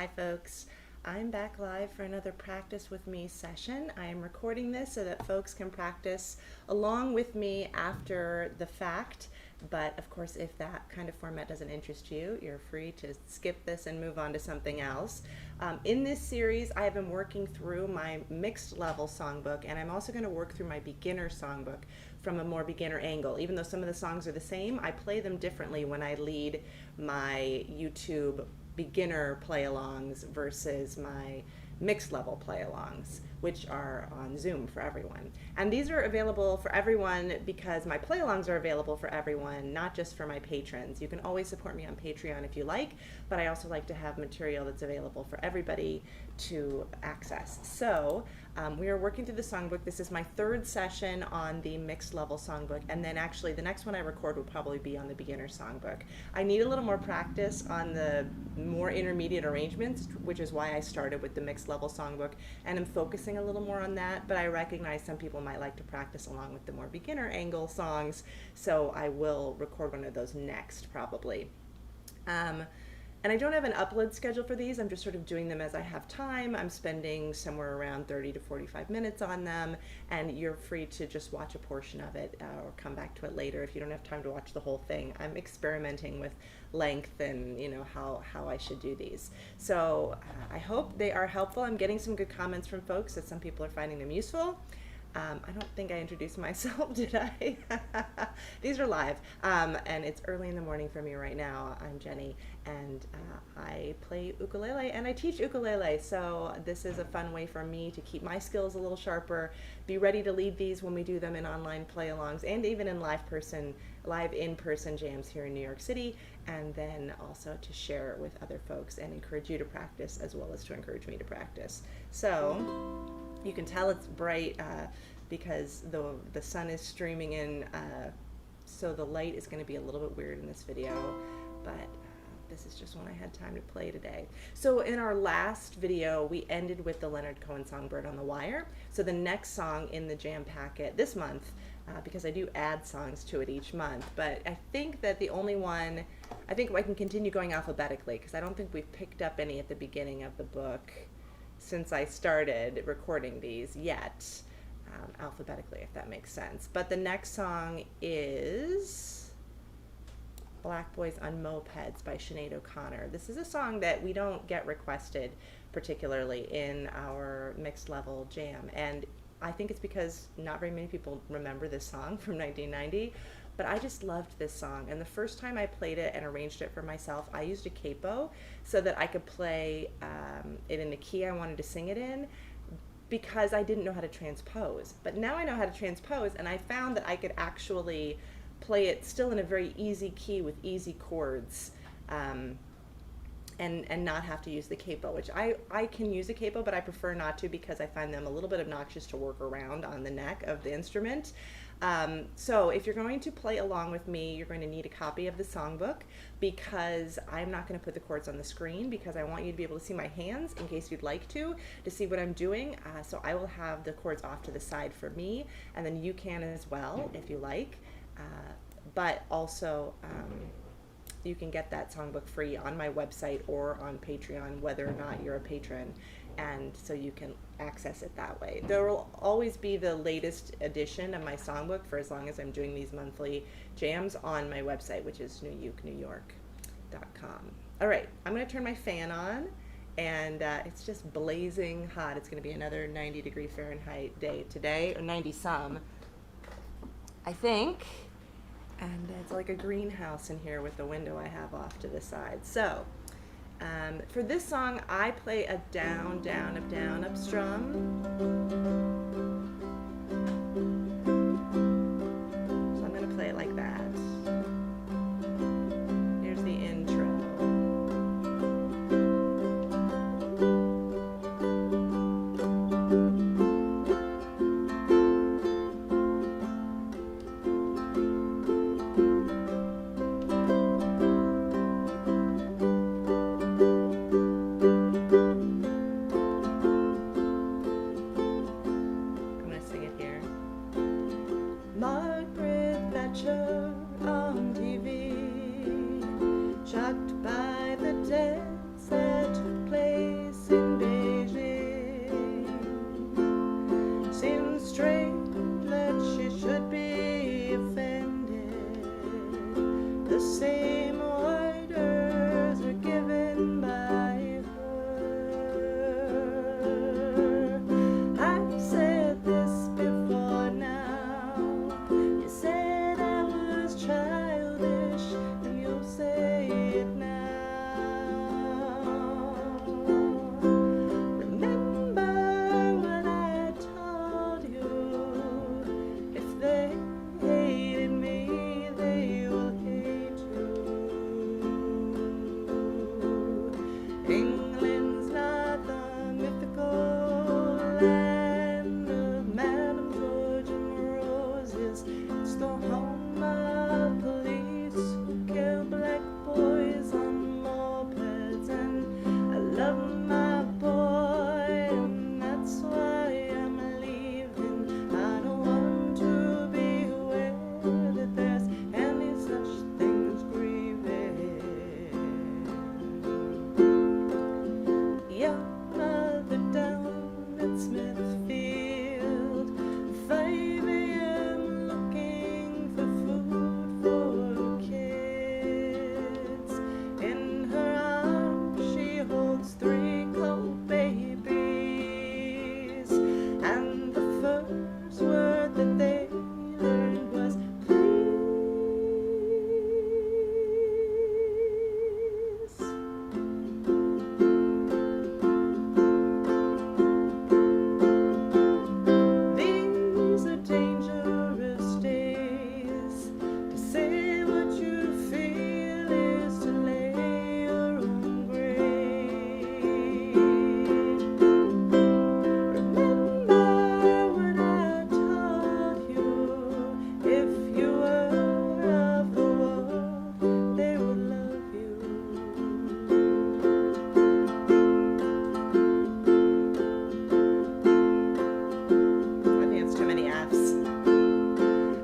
Hi folks, I'm back live for another practice with me session. I am recording this so that folks can practice along with me after the fact, but of course if that kind of format doesn't interest you, you're free to skip this and move on to something else. In this series I have been working through my mixed level songbook, and I'm also going to work through my beginner songbook from a more beginner angle. Even though some of the songs are the same, I play them differently when I lead my YouTube beginner play-alongs versus my mixed level play-alongs, which are on Zoom for everyone. And these are available for everyone because my play-alongs are available for everyone, not just for my patrons. You can always support me on Patreon if you like, but I also like to have material that's available for everybody to access. So we are working through the songbook. This is my third session on the mixed level songbook, and then actually the next one I record will probably be on the beginner songbook. I need a little more practice on the more intermediate arrangements, which is why I started with the mixed level songbook, and I'm focusing a little more on that, but I recognize some people might like to practice along with the more beginner angle songs, so I will record one of those next probably. And I don't have an upload schedule for these. I'm just sort of doing them as I have time. I'm spending somewhere around 30 to 45 minutes on them, and you're free to just watch a portion of it or come back to it later if you don't have time to watch the whole thing. I'm experimenting with length and how I should do these. So I hope they are helpful. I'm getting some good comments from folks that some people are finding them useful. I don't think I introduced myself, did I? These are live, and it's early in the morning for me right now. I'm Jenny, and I play ukulele, and I teach ukulele, so this is a fun way for me to keep my skills a little sharper, be ready to lead these when we do them in online play-alongs, and even in live in-person jams here in New York City, and then also to share it with other folks and encourage you to practice as well as to encourage me to practice. So you can tell it's bright because the sun is streaming in, so the light is going to be a little bit weird in this video, but this is just when I had time to play today. So in our last video, we ended with the Leonard Cohen song Bird on the Wire. So the next song in the jam packet this month, because I do add songs to it each month, but I think that the only one, I think I can continue going alphabetically because I don't think we've picked up any at the beginning of the book since I started recording these yet, alphabetically, if that makes sense. But the next song is Black Boys on Mopeds by Sinead O'Connor. This is a song that we don't get requested particularly in our mixed level jam, and I think it's because not very many people remember this song from 1990, but I just loved this song, and the first time I played it and arranged it for myself, I used a capo so that I could play it in the key I wanted to sing it in, because I didn't know how to transpose. But now I know how to transpose, and I found that I could actually play it still in a very easy key with easy chords, and not have to use the capo, which I can use a capo, but I prefer not to because I find them a little bit obnoxious to work around on the neck of the instrument. So if you're going to play along with me, you're going to need a copy of the songbook, because I'm not going to put the chords on the screen because I want you to be able to see my hands in case you'd like to see what I'm doing. So I will have the chords off to the side for me, and then you can as well if you like. But also you can get that songbook free on my website or on Patreon, whether or not you're a patron, and so you can access it that way. There will always be the latest edition of my songbook for as long as I'm doing these monthly jams on my website, which is newukenewyork.com. All right, I'm going to turn my fan on, and it's just blazing hot. It's going to be another 90-degree Fahrenheit day today, or 90 some, I think. And it's like a greenhouse in here with the window I have off to the side. So for this song, I play a down, down, up, down, up strum. So I'm going to play it like that. Here's the intro. same orders are given by her. I've said this before now. You said I was childish, and you'll say it now. Remember what I told you. If they hated me, they will hate you. England's not the mythical land of Madame George and Roses. It's the home of police who kill black boys on mopeds. And I love my boy, and that's why I'm leaving. I don't want to be aware that there's any such thing as grieving. Your mother down at Smithfield, 5 a.m. looking for food for kids. In her arms she holds 3 cold babies, and the first word that they learned was please. These are dangerous days. To say what you feel is to lay your own grave. Remember what I told you. If you were of the world, they would love you. I think it's too many F's.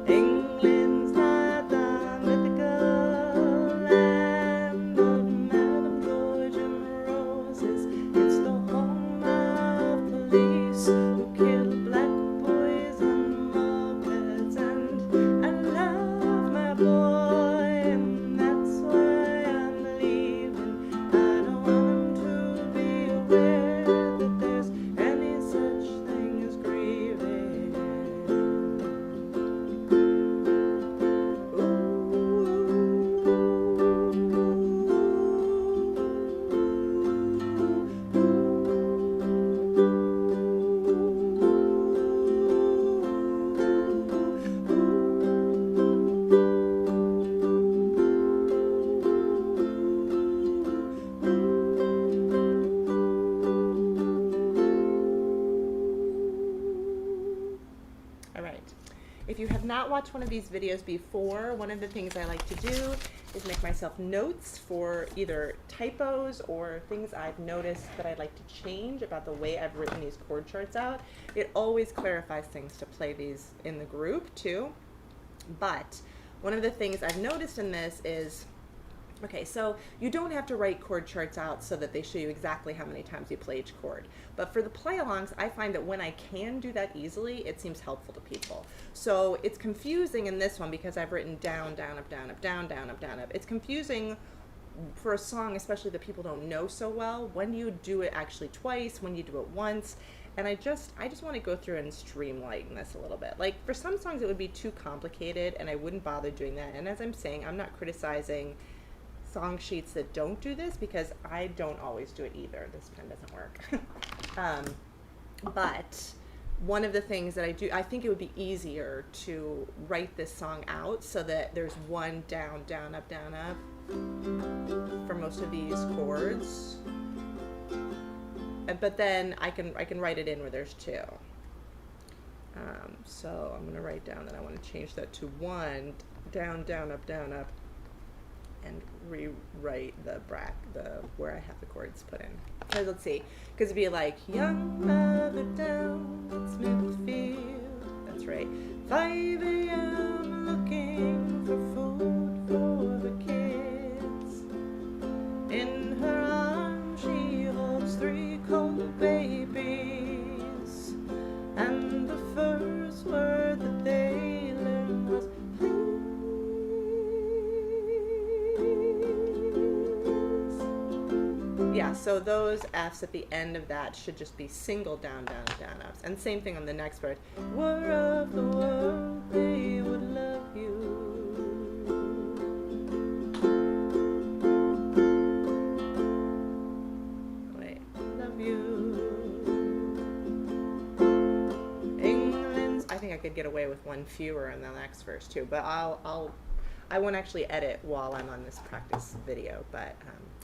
England's not the mythical land of Madame George and Roses. It's the home of police who kill black boys on mopeds. And I love my boy, and that's why I'm leaving. I don't want him to be aware that there's any such thing as grieving. All right. If you have not watched one of these videos before, one of the things I like to do is make myself notes for either typos or things I've noticed that I'd like to change about the way I've written these chord charts out. It always clarifies things to play these in the group too. But one of the things I've noticed in this is, okay, so you don't have to write chord charts out so that they show you exactly how many times you play each chord. But for the play-alongs, I find that when I can do that easily, it seems helpful to people. So it's confusing in this one because I've written down, down, up, down, up, down, down, up, down, up. It's confusing for a song, especially that people don't know so well. When do you do it actually twice? When do you do it once? And I just want to go through and streamline this a little bit. Like for some songs, it would be too complicated, and I wouldn't bother doing that. And as I'm saying, I'm not criticizing song sheets that don't do this because I don't always do it either. This pen doesn't work. But one of the things that I do, I think it would be easier to write this song out so that there's one down, down, up for most of these chords. But then I can write it in where there's 2. So I'm going to write down that I want to change that to 1 down, down, up, and rewrite the where I have the chords put in. So let's see, because it'd be like young mother down at Smithfield. That's right. 5 a.m. looking for food for the kids. In her arms she holds 3 cold babies, and the first word that they learned was please. Yeah, so those Fs at the end of that should just be single down, down, down ups. And same thing on the next part. Were of the world, they would love you. Wait, love you. England's. I think I could get away with one fewer in the next verse too, but I won't actually edit while I'm on this practice video, but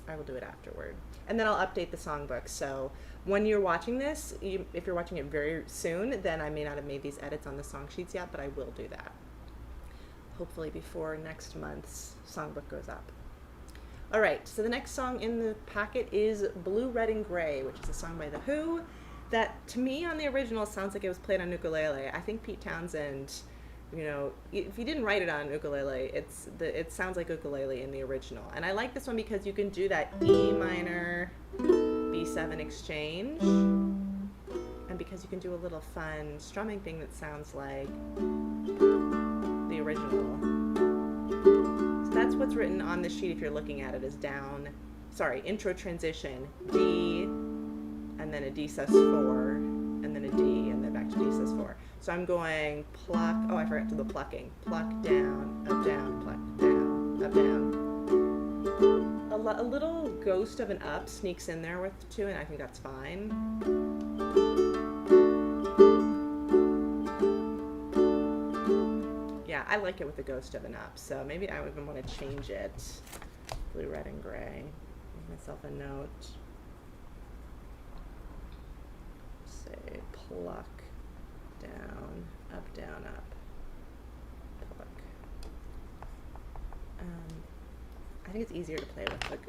I will do it afterward. And then I'll update the songbook. So when you're watching this, if you're watching it very soon, then I may not have made these edits on the song sheets yet, but I will do that. Hopefully before next month's songbook goes up. All right, so the next song in the packet is Blue, Red, and Gray, which is a song by The Who that to me on the original sounds like it was played on ukulele. I think Pete Townsend, you know, if he didn't write it on ukulele, it sounds like ukulele in the original. And I like this one because you can do that E minor, B7 exchange, and because you can do a little fun strumming thing that sounds like the original. So that's what's written on the sheet if you're looking at it as down, sorry, intro transition, D, and then a D sus4, and then a D, and then back to D sus4. So I'm going pluck, oh, I forgot to do the plucking. Pluck down, pluck down, up, down. A little ghost of an up sneaks in there with two, and I think that's fine. Yeah, I like it with the ghost of an up, so maybe I would even want to change it. Blue, red, and gray. Give myself a note. Say pluck. Down, up, pluck. I think it's easier to play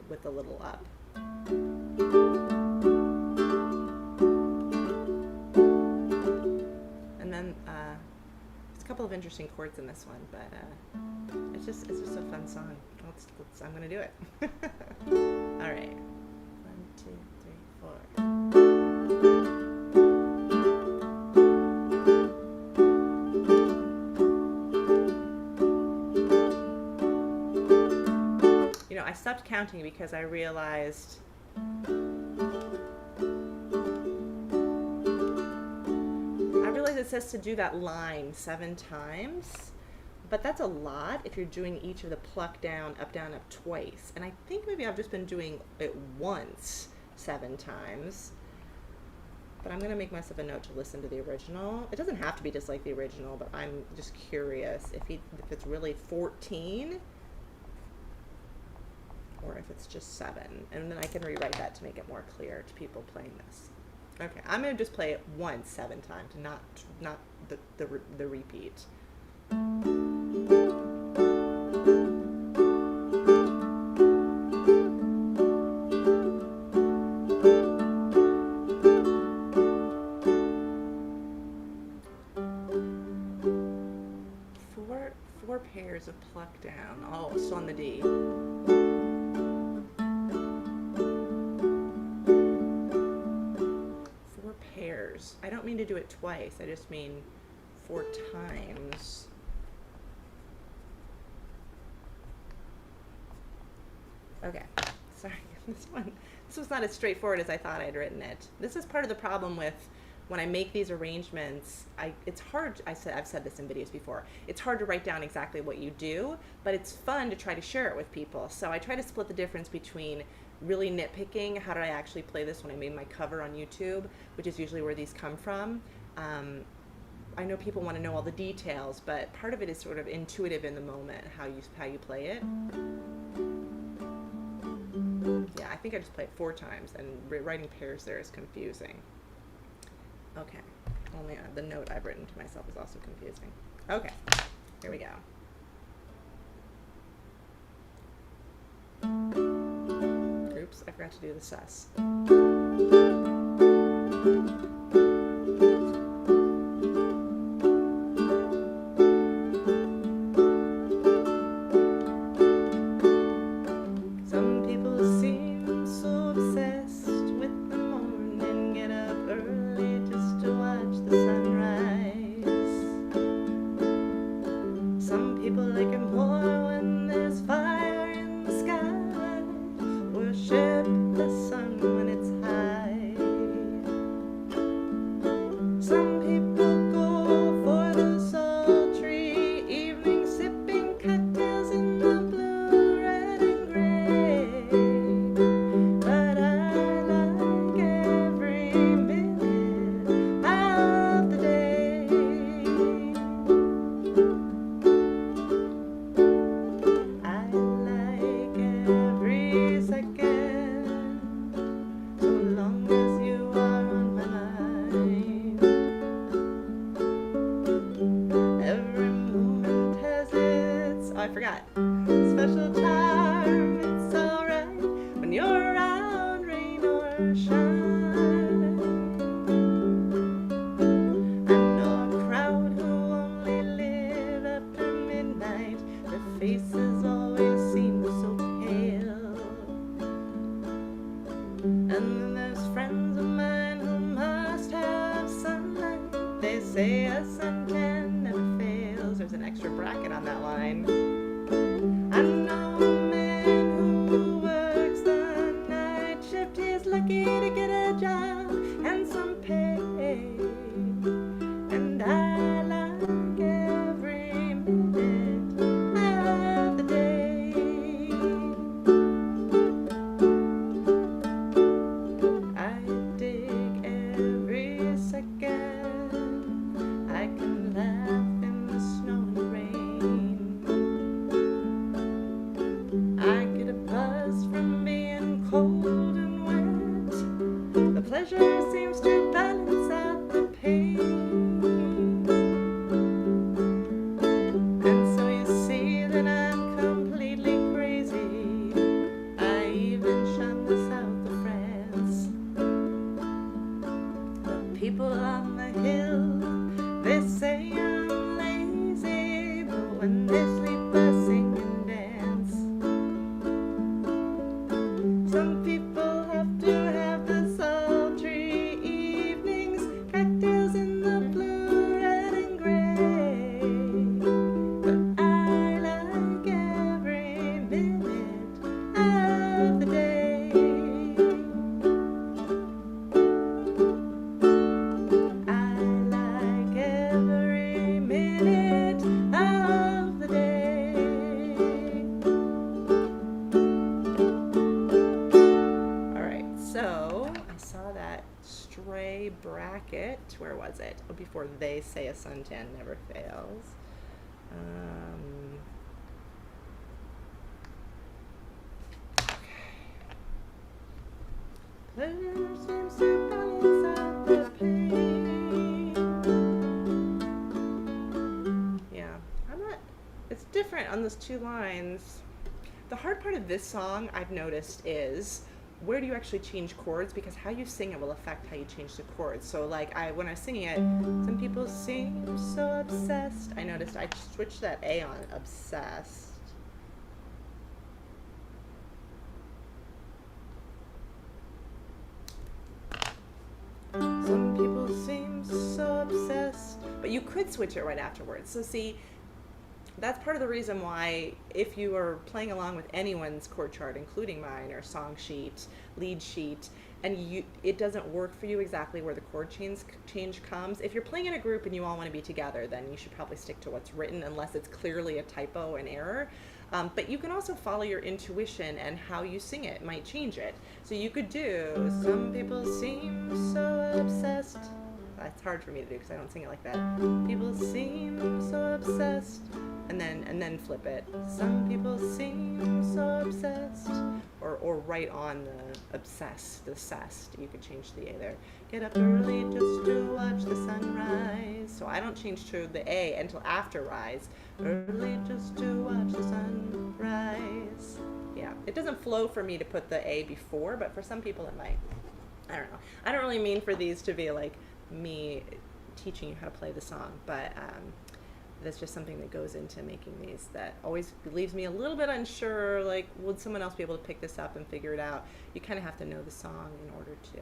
with the little up. And then there's a couple of interesting chords in this one, but it's just a fun song. I'm gonna do it. All right, 1, 2, 3, 4. I stopped counting because I realized it says to do that line 7 times, but that's a lot if you're doing each of the pluck down, up, twice. And I think maybe I've just been doing it once 7 times. But I'm going to make myself a note to listen to the original. It doesn't have to be just like the original, but I'm just curious if it's really 14 or if it's just 7. And then I can rewrite that to make it more clear to people playing this. Okay, I'm going to just play it once 7 times, not the repeat. 4 pairs of pluck down. Oh, still on the D. 4 pairs. I don't mean to do it twice. I just mean 4 times. Okay, sorry. This was not as straightforward as I thought I'd written it. This is part of the problem with when I make these arrangements. It's hard. I've said this in videos before. It's hard to write down exactly what you do, but it's fun to try to share it with people. So I try to split the difference between really nitpicking, how did I actually play this when I made my cover on YouTube, which is usually where these come from. I know people want to know all the details, but part of it is sort of intuitive in the moment, how you play it. Yeah, I think I just played 4 times, and writing pairs there is confusing. Okay, only the note I've written to myself is also confusing. Okay, here we go. Oops, I forgot to do the sus. Some people seem so obsessed with the morning, get up early just to watch the sunrise. Some people like it more when there's fire in the sky. Worship the sun bracket. Where was it? Oh, before they say a suntan never fails. Pleasure seems to balance out the pain. Yeah, it's different on those two lines. The hard part of this song, I've noticed, is where do you actually change chords, because how you sing it will affect how you change the chords. So like when I was singing it, some people seem so obsessed. I noticed I switched that A on obsessed. Some people seem so obsessed, but you could switch it right afterwards. So see, that's part of the reason why if you are playing along with anyone's chord chart, including mine, or song sheet, lead sheet, and it doesn't work for you exactly where the chord change comes, if you're playing in a group and you all want to be together, then you should probably stick to what's written unless it's clearly a typo, an error. But you can also follow your intuition, and how you sing it might change it. So you could do, some people seem so obsessed. That's hard for me to do because I don't sing it like that. People seem so obsessed. And then flip it. Some people seem so obsessed. Or right on the obsessed, the cessed. You could change the A there. Get up early just to watch the sunrise. So I don't change to the A until after rise. Early just to watch the sunrise. Yeah, it doesn't flow for me to put the A before, but for some people it might. I don't know. I don't really mean for these to be like me teaching you how to play the song, but that's just something that goes into making these that always leaves me a little bit unsure, like would someone else be able to pick this up and figure it out? You kind of have to know the song in order to.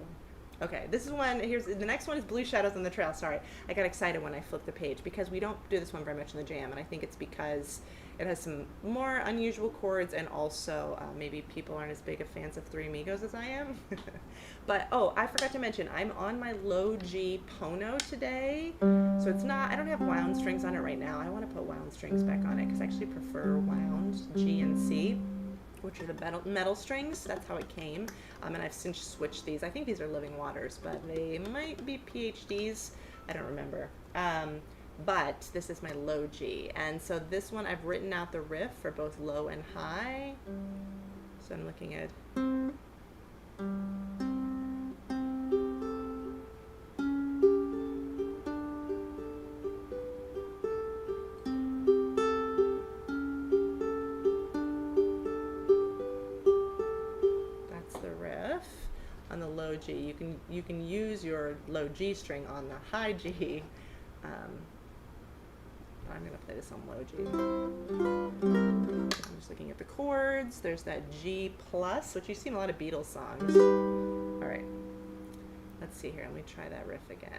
Okay, this is one, the next one is Blue Shadows on the Trail. Sorry, I got excited when I flipped the page because we don't do this one very much in the jam, and I think it's because it has some more unusual chords, and also maybe people aren't as big of fans of Three Amigos as I am. But, oh, I forgot to mention, I'm on my low G Pono today, so it's not, I don't have wound strings on it right now. I want to put wound strings back on it because I actually prefer wound, G and C, which are the metal strings. That's how it came, and I've since switched these. I think these are Living Waters, but they might be PhDs. I don't remember. But this is my low G, and so this one I've written out the riff for both low and high. So I'm looking at. On the low G, you can use your low G string on the high G. I'm going to play this on low G. I'm just looking at the chords. There's that G plus, which you see in a lot of Beatles songs. All right, let's see here. Let me try that riff again.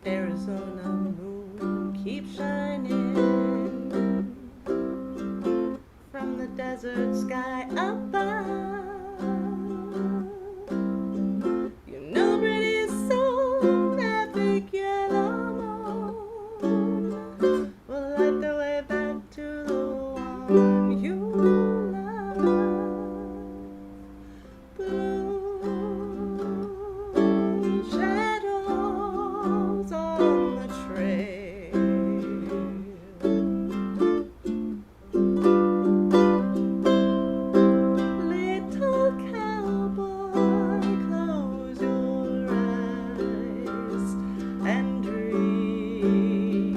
Arizona moon keeps shining from the desert sky above. You know, pretty soon that big yellow moon will light the way back to the one you love. Blue shadows on the trail. Little cowboy, close your eyes and dream.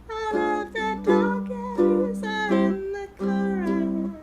All of the doggies are in the corral.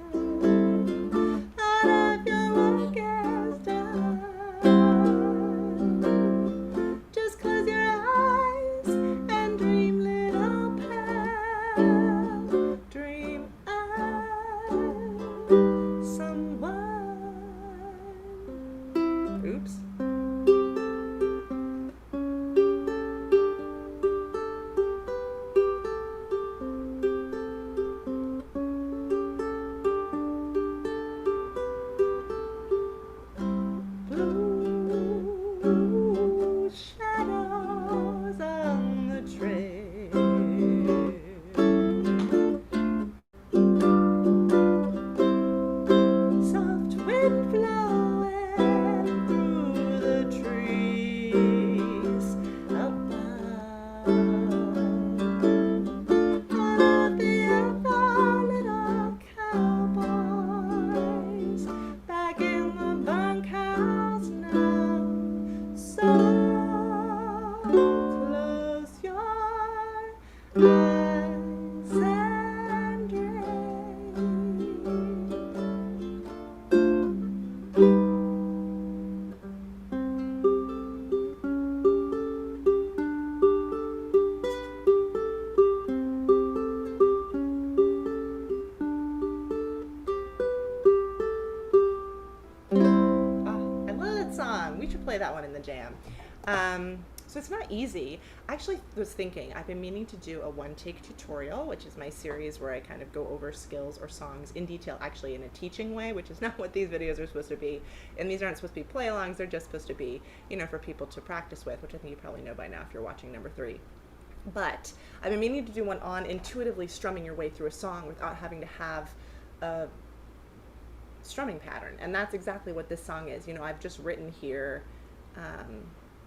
the jam. So it's not easy. I actually was thinking, I've been meaning to do a one-take tutorial, which is my series where I kind of go over skills or songs in detail, actually in a teaching way, which is not what these videos are supposed to be. And these aren't supposed to be play-alongs, they're just supposed to be, you know, for people to practice with, which I think you probably know by now if you're watching number 3. But I've been meaning to do one on intuitively strumming your way through a song without having to have a strumming pattern. And that's exactly what this song is. You know, I've just written here,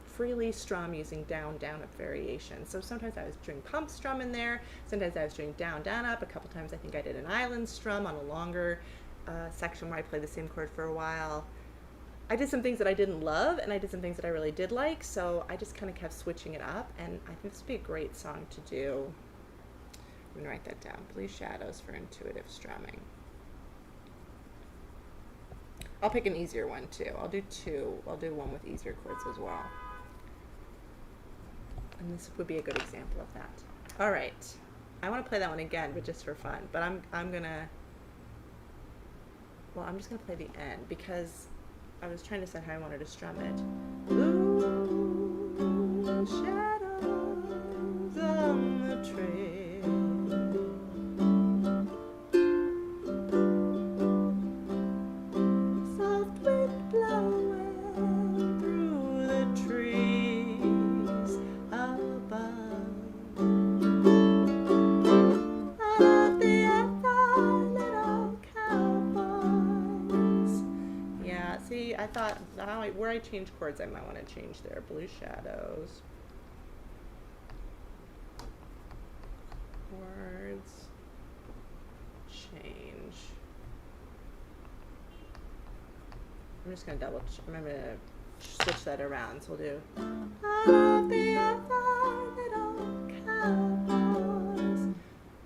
freely strum using down, down, up variation. So sometimes I was doing pump strum in there, sometimes I was doing down, down, up. A couple times I think I did an island strum on a longer section where I played the same chord for a while. I did some things that I didn't love, and I did some things that I really did like, so I just kind of kept switching it up, and I think this would be a great song to do. I'm going to write that down. Blue Shadows for intuitive strumming. I'll pick an easier one too. I'll do 2. I'll do one with easier chords as well. And this would be a good example of that. All right. I want to play that one again, but just for fun. But I'm gonna, well, I'm just gonna play the end because I was trying to decide how I wanted to strum it. Blue shadows on the trail, soft wind blowing through the trees above. I love the other little cowboys. Yeah, see, I thought where I change chords, I might want to change there. Blue shadows. Chords. Change. I'm just going to I'm going to switch that around. So we'll do, I love the other little cowboys.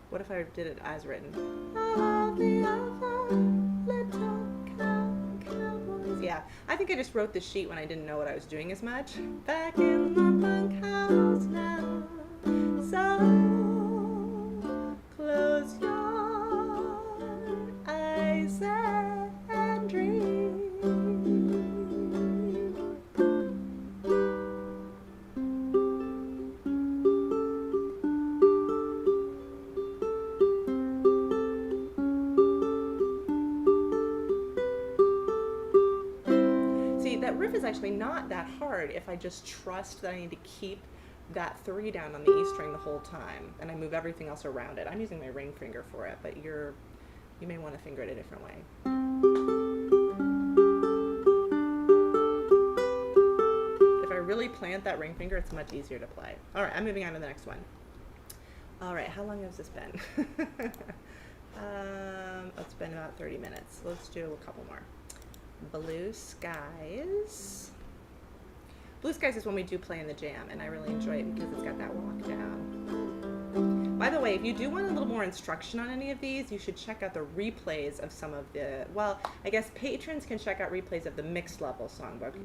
What if I did it as written? I love the other little cowboys. Yeah, I think I just wrote the sheet when I didn't know what I was doing as much. Back in the bunkhouse now, so close your eyes and dream. That riff is actually not that hard if I just trust that I need to keep that 3 down on the E string the whole time, and I move everything else around it. I'm using my ring finger for it, but you may want to finger it a different way. If I really plant that ring finger, it's much easier to play. All right, I'm moving on to the next one. All right, how long has this been? It's been about 30 minutes. Let's do a couple more. Blue Skies. Blue Skies is one we do play in the jam, and I really enjoy it because it's got that walk down. By the way, if you do want a little more instruction on any of these, you should check out the replays of some of the, well, I guess patrons can check out replays of the mixed level songbook.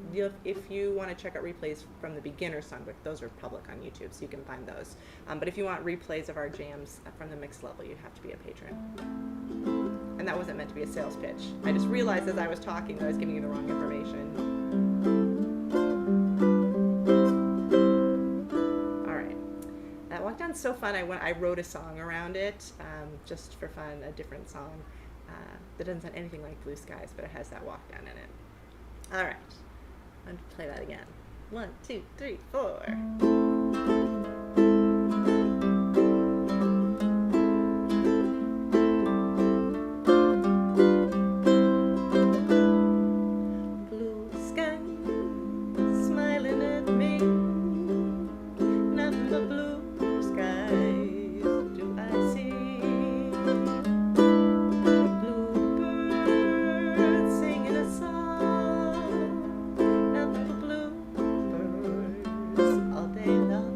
If you want to check out replays from the beginner songbook, those are public on YouTube, so you can find those. But if you want replays of our jams from the mixed level, you have to be a patron. And that wasn't meant to be a sales pitch. I just realized as I was talking that I was giving you the wrong information. All right. That walk down's so fun. I wrote a song around it, just for fun, a different song that doesn't sound anything like Blue Skies, but it has that walk down in it. All right. I'm going to play that again. 1, 2, 3, 4. All day long.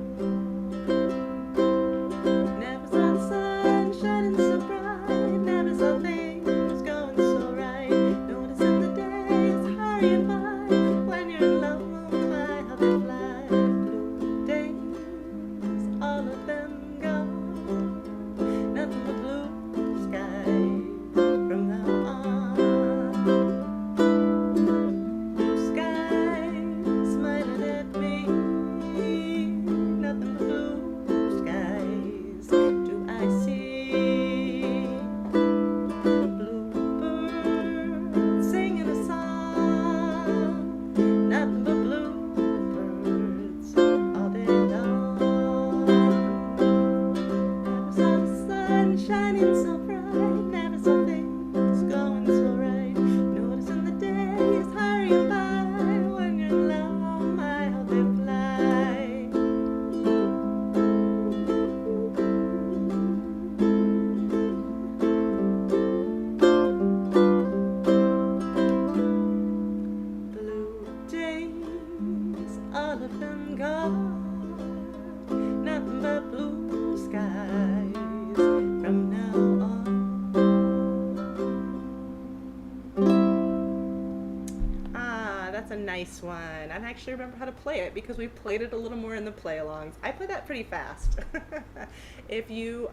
a nice one. I actually remember how to play it because we played it a little more in the play-alongs. I play that pretty fast. If you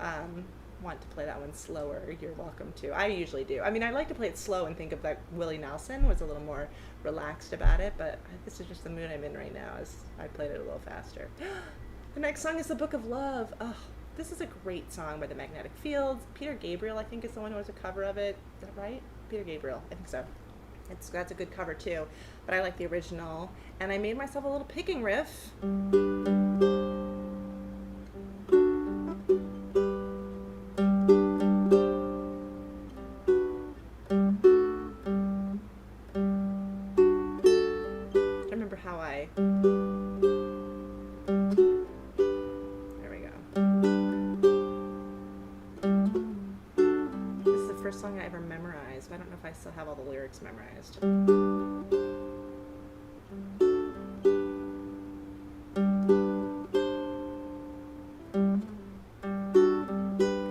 want to play that one slower, you're welcome to. I usually do. I mean, I like to play it slow and think of that Willie Nelson was a little more relaxed about it, but this is just the mood I'm in right now as I played it a little faster. The next song is The Book of Love. Oh, this is a great song by the Magnetic Fields. Peter Gabriel, I think, is the one who has a cover of it. Is that right? Peter Gabriel, I think so. That's a good cover too, but I like the original. And I made myself a little picking riff. I remember how I... There we go. This is the first song I ever memorized, but I don't know if I still have all the lyrics memorized.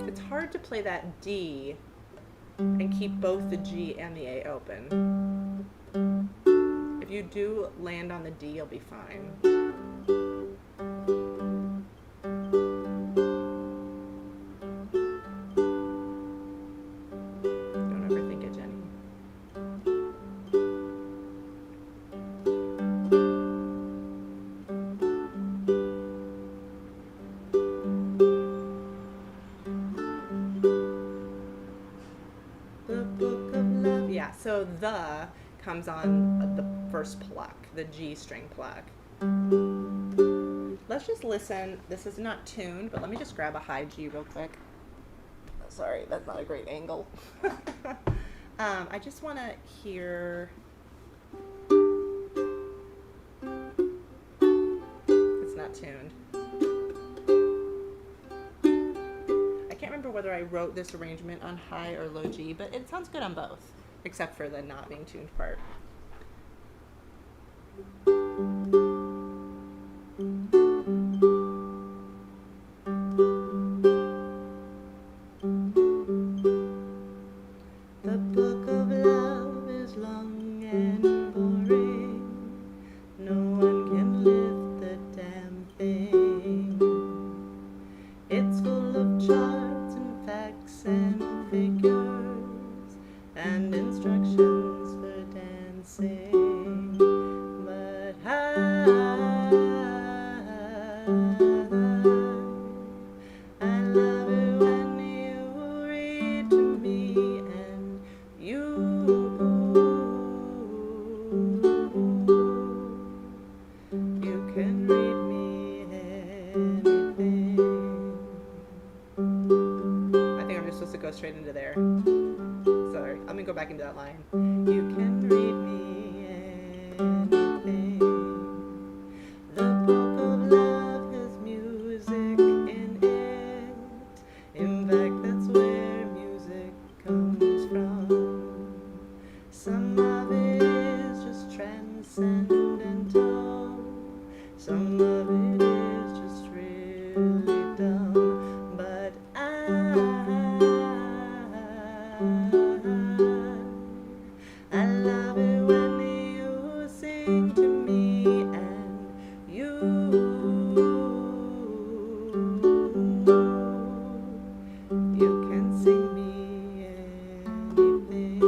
It's hard to play that D and keep both the G and the A open. If you do land on the D, you'll be fine. Don't overthink it, Jenny. The Book of Love. Yeah, so the comes on the first pluck, the G string pluck. Let's just listen. This is not tuned, but let me just grab a high G real quick. Sorry, that's not a great angle. I just want to hear. It's not tuned. I can't remember whether I wrote this arrangement on high or low G, but it sounds good on both, except for the not being tuned part. The book of love is long and boring. No one can lift the damn thing. It's full of charts and facts and figures and instructions for dancing. But I love it when you read to me and you can read me anything. I think I'm just supposed to go straight into there. Sorry, I'm gonna go back into that line. You can read me anything. The book of love has music in it. In fact, that's where music comes from. Some of it is just transcendental. Some of it is just really dumb. But I love it when you sing to me and you can sing me anything.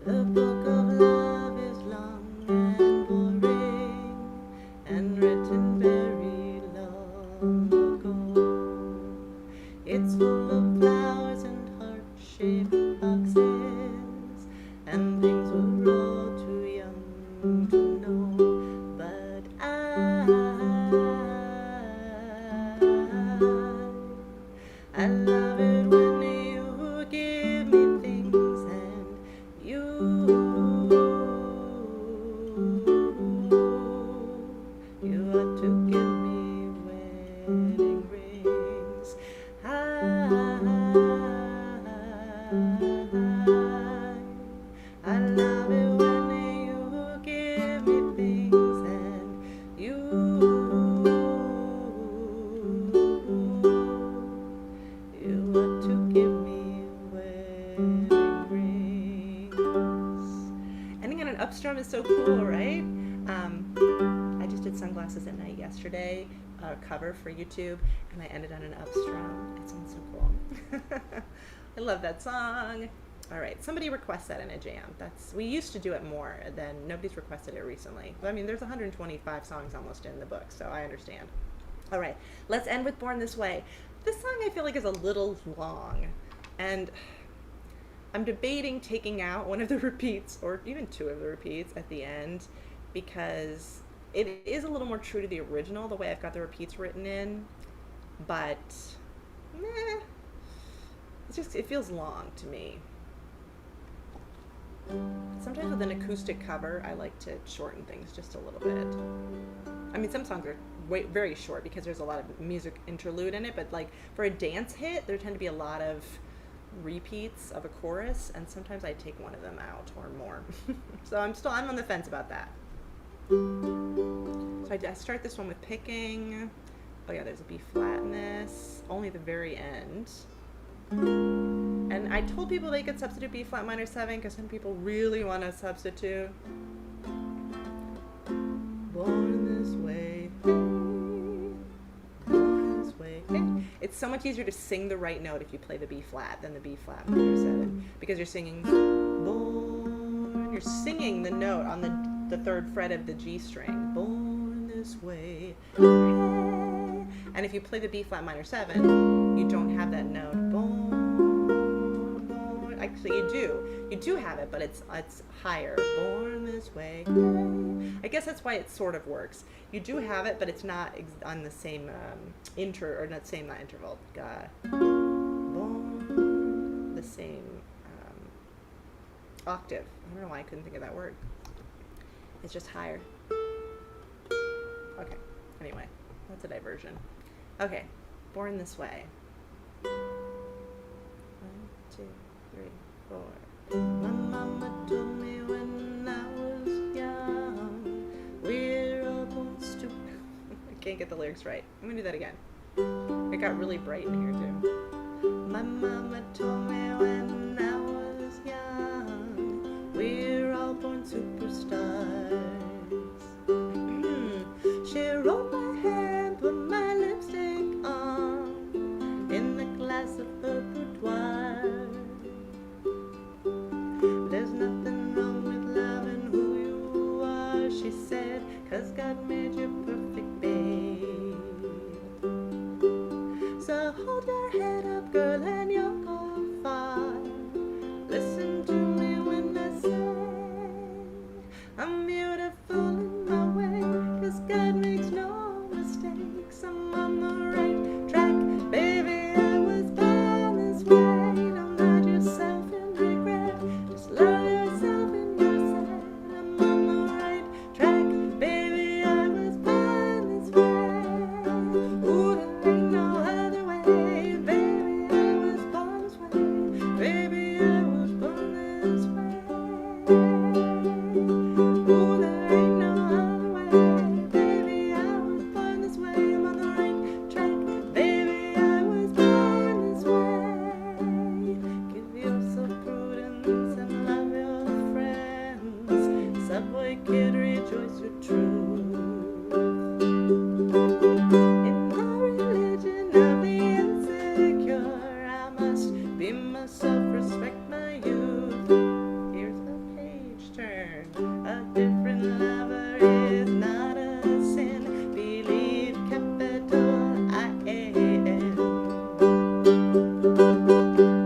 The book of love is long and boring and written very long. is so cool, right? I just did Sunglasses at Night yesterday, a cover for YouTube, and I ended on an upstrum. It sounds so cool. I love that song. All right, somebody requests that in a jam. We used to do it more, then nobody's requested it recently. I mean, there's 125 songs almost in the book, so I understand. All right, let's end with Born This Way. This song I feel like is a little long, and I'm debating taking out one of the repeats, or even two of the repeats at the end, because it is a little more true to the original, the way I've got the repeats written in, but meh, it feels long to me. Sometimes with an acoustic cover, I like to shorten things just a little bit. I mean, some songs are very short because there's a lot of music interlude in it, but like for a dance hit, there tend to be a lot of repeats of a chorus, and sometimes I take one of them out or more. So I'm on the fence about that. So I start this one with picking. Oh yeah, there's a B flat in this, only the very end. And I told people they could substitute B flat minor 7 because some people really want to substitute. Born this way, born this way. It's so much easier to sing the right note if you play the B flat than the B flat minor 7, because you're singing born. You're singing the note on the third fret of the G string. Born this way. And if you play the B flat minor 7, you don't have that note. Born, born. Actually, you do have it, but it's higher. Born this way. I guess that's why it sort of works. You do have it, but it's not on the same not interval. Born, the same octave. I don't know why I couldn't think of that word. It's just higher. Okay. Anyway, that's a diversion. Okay, Born This Way. 1, 2, 3, 4. My mama told me when I was young, we're all born stupid. I can't get the lyrics right. I'm gonna do that again. It got really bright in here too. My mama told me when I was young, we're all born superstars. She rolled my hair, put my lipstick on, in the glass of her boudoir. There's nothing wrong with loving who you are, she said, 'cause God made you perfect, babe. So hold your head up, girl, and you'll go far. Listen to me when I say I'm beautiful in my way, 'cause God makes no mistakes. I'm on the right track, baby, I was born this way. Don't hide yourself in regret, just love yourself and you're sad. I'm on the right track, baby, I was born this way. Ooh, there ain't no other way, baby, I was born this way. Baby, I was born this way. Ooh, there ain't no other way, baby, I was born this way. I'm on the right track, baby, I was born this way. Give yourself prudence and love your friends. Subway kid, rejoice with truth. In my religion of the insecure, I must be myself, respect my youth. Here's a page turn. A different lover is not a sin. Believe capital I-A-N.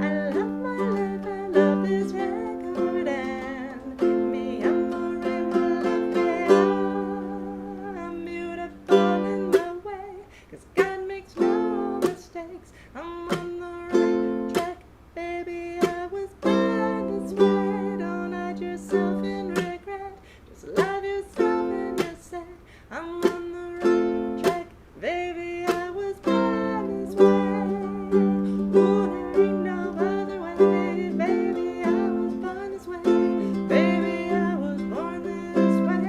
I love my life, I love this record, and me, I'm I'm beautiful in my way, 'cause God makes no mistakes. I'm on the right track, baby, I was born this way. Don't hide yourself in regret, just love yourself and you say I'm on the right track, baby, I was born this way. Ooh, there ain't no other way, baby, I was born this way. Baby, I was born this way.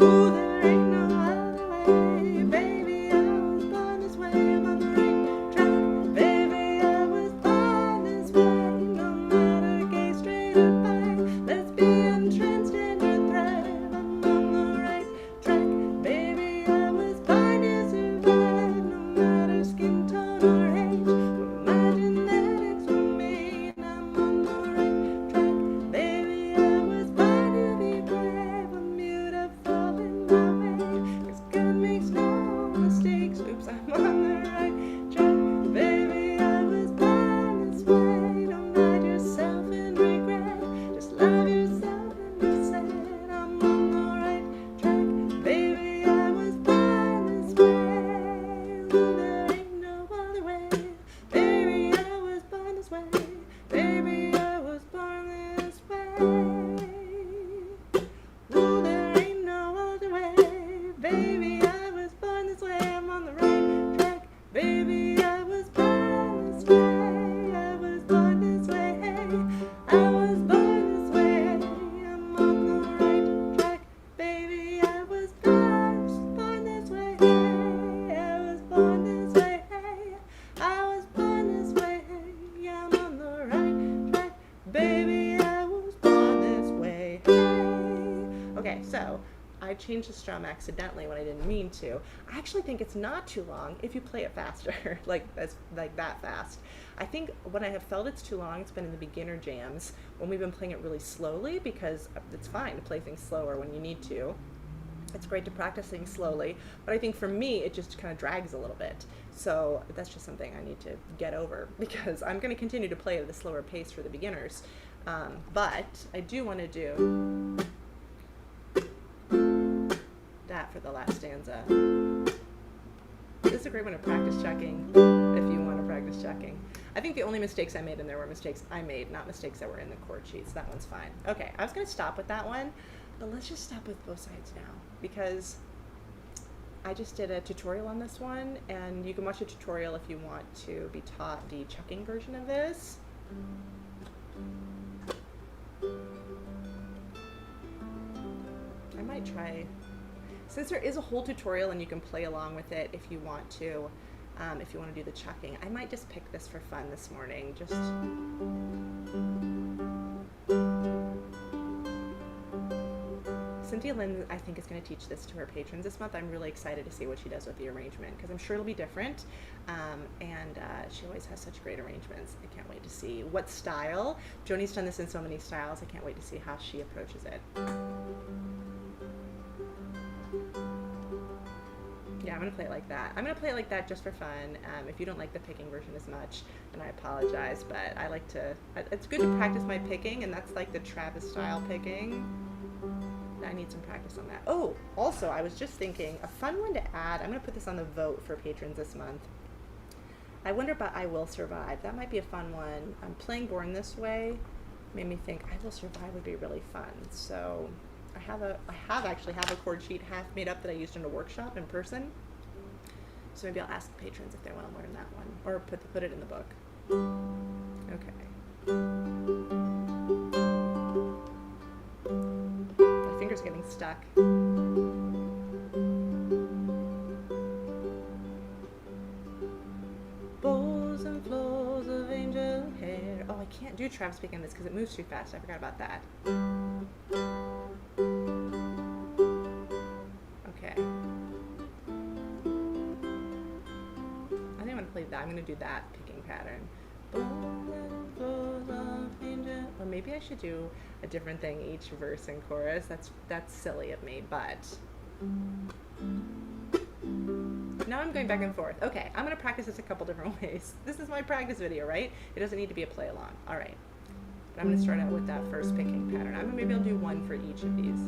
Ooh, there ain't no other way, baby, I was born this way. I'm on the right track, baby, I hey, I was born this way, hey, I was born this way, hey, I'm on the right track, baby, I was born this way, hey. Okay, so I changed the strum accidentally when I didn't mean to. I actually think it's not too long if you play it faster, like that fast. I think when I have felt it's too long, it's been in the beginner jams when we've been playing it really slowly, because it's fine to play things slower when you need to. It's great to practice things slowly, but I think for me it just kind of drags a little bit. So that's just something I need to get over, because I'm going to continue to play at a slower pace for the beginners. But I do want to do that for the last stanza. This is a great one to practice checking if you want to practice checking. I think the only mistakes I made in there were mistakes I made, not mistakes that were in the chord sheets. That one's fine. Okay, I was going to stop with that one, but let's just stop with both sides now, because I just did a tutorial on this one, and you can watch a tutorial if you want to be taught the chucking version of this. I might try, since there is a whole tutorial and you can play along with it if you want to do the chucking. I might just pick this for fun this morning. Just Cynthia Lynn, I think, is going to teach this to her patrons this month. I'm really excited to see what she does with the arrangement, because I'm sure it'll be different. And she always has such great arrangements. I can't wait to see what style. Joni's done this in so many styles. I can't wait to see how she approaches it. Yeah, I'm going to play it like that. I'm going to play it like that just for fun. If you don't like the picking version as much, then I apologize, but I like to, it's good to practice my picking, and that's like the Travis style picking. I need some practice on that. Oh, also, I was just thinking, a fun one to add, I'm going to put this on the vote for patrons this month. I wonder about I Will Survive. That might be a fun one. Playing Born This Way made me think I Will Survive would be really fun. So I actually have a chord sheet half made up that I used in a workshop in person. So maybe I'll ask the patrons if they want to learn that one, or put it in the book. Okay. My finger's getting stuck. Bows and flows of angel hair. Oh, I can't do Travis picking this because it moves too fast. I forgot about that. I'm going to do that picking pattern. Or maybe I should do a different thing each verse and chorus. That's silly of me, but now I'm going back and forth. Okay, I'm going to practice this a couple different ways. This is my practice video, right? It doesn't need to be a play along. All right, but I'm going to start out with that first picking pattern. Maybe I'll do one for each of these.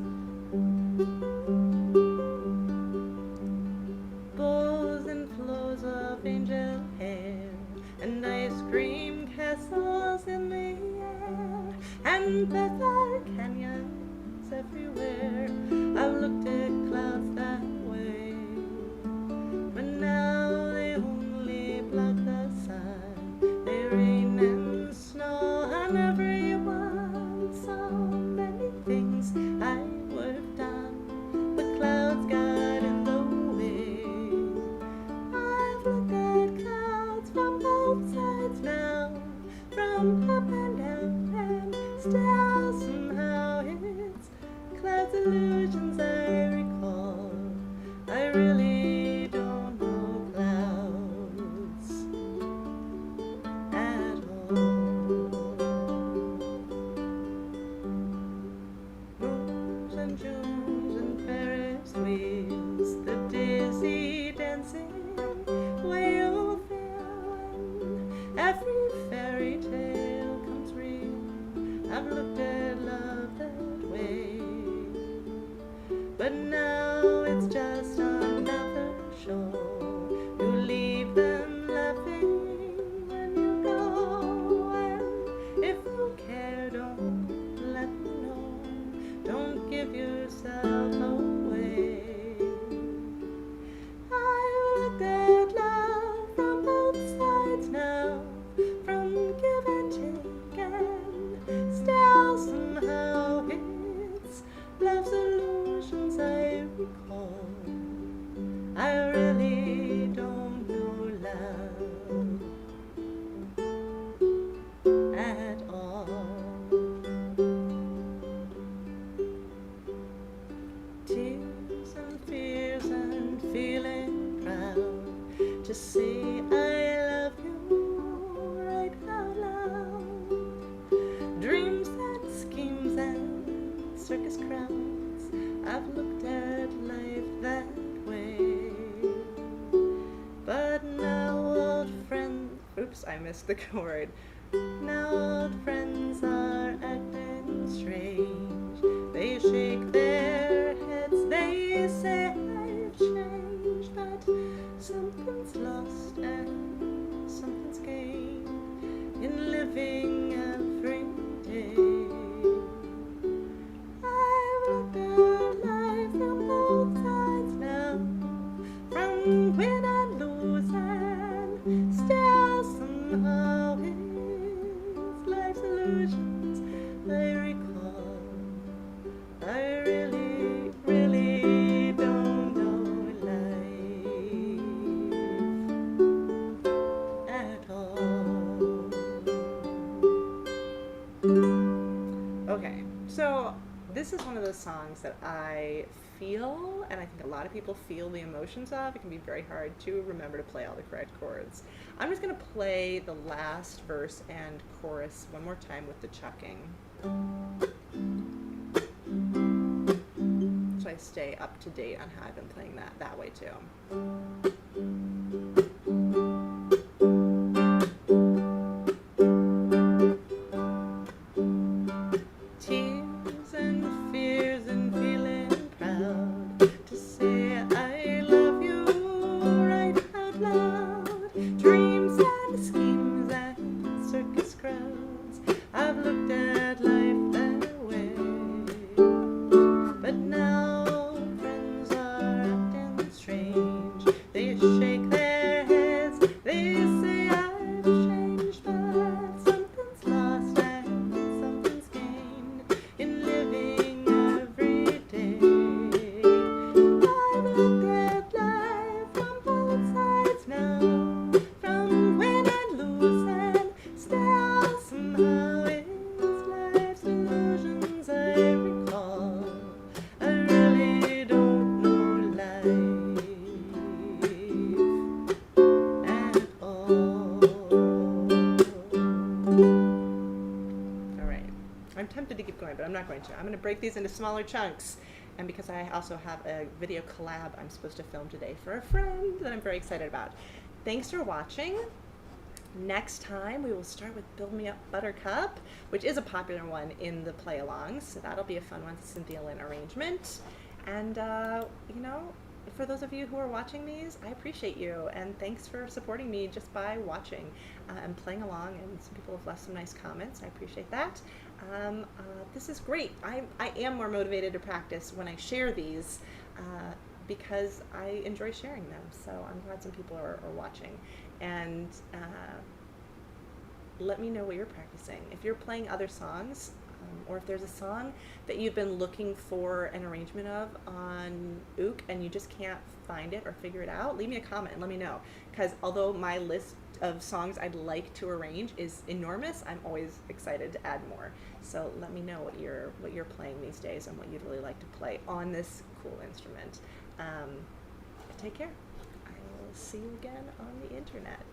Angel hair and ice cream castles in the air and desert canyons everywhere. I've looked at clouds that way, but now they only block the sun. They rain and snow on everyone. So many things I would have done, the clouds got in the way. I've looked at clouds from both sides now, from up and down, and still somehow I really don't know love at all. Tears and fears and feeling proud to say I love you right out loud. Dreams and schemes and circus crowds, I've looked at life that way. But now old friends, oops, I missed the chord. Now old friends are acting strange. They shake their heads, they say I've changed, but something's lost and something's gained in living every day. I've looked at life from both sides now, from win and lose, and still somehow it's life's illusions I recall. I really, really don't know life at all. Okay, so this is one of those songs that I feel, and I think a lot of people feel the emotions of. It can be very hard to remember to play all the correct chords. I'm just going to play the last verse and chorus one more time with the chucking, so I stay up to date on how I've been playing that way too. Tears and fears and feeling proud to say I love you right out loud. Dreams and schemes and circus crowds, I've looked at life that way. But now friends are acting strange. They shake their heads, they say I've changed, but something's lost and something's gained in living every day. I've looked at life from both sides now, from win and lose, and still somehow it's life's illusions I recall. I really don't know life at all. All right. I'm tempted to keep going, but I'm not going to. I'm going to break these into smaller chunks. And because I also have a video collab I'm supposed to film today for a friend that I'm very excited about. Thanks for watching. Next time we will start with Build Me Up Buttercup, which is a popular one in the play-alongs, so that'll be a fun one, Cynthia Lynn arrangement. And you know, for those of you who are watching these, I appreciate you, and thanks for supporting me just by watching and playing along, and some people have left some nice comments. I appreciate that. This is great. I am more motivated to practice when I share these because I enjoy sharing them, so I'm glad some people are watching. And let me know what you're practicing. If you're playing other songs, or if there's a song that you've been looking for an arrangement of on Ook and you just can't find it or figure it out, leave me a comment and let me know. Because although my list of songs I'd like to arrange is enormous, I'm always excited to add more. So let me know what you're playing these days and what you'd really like to play on this cool instrument. Take care. I will see you again on the internet.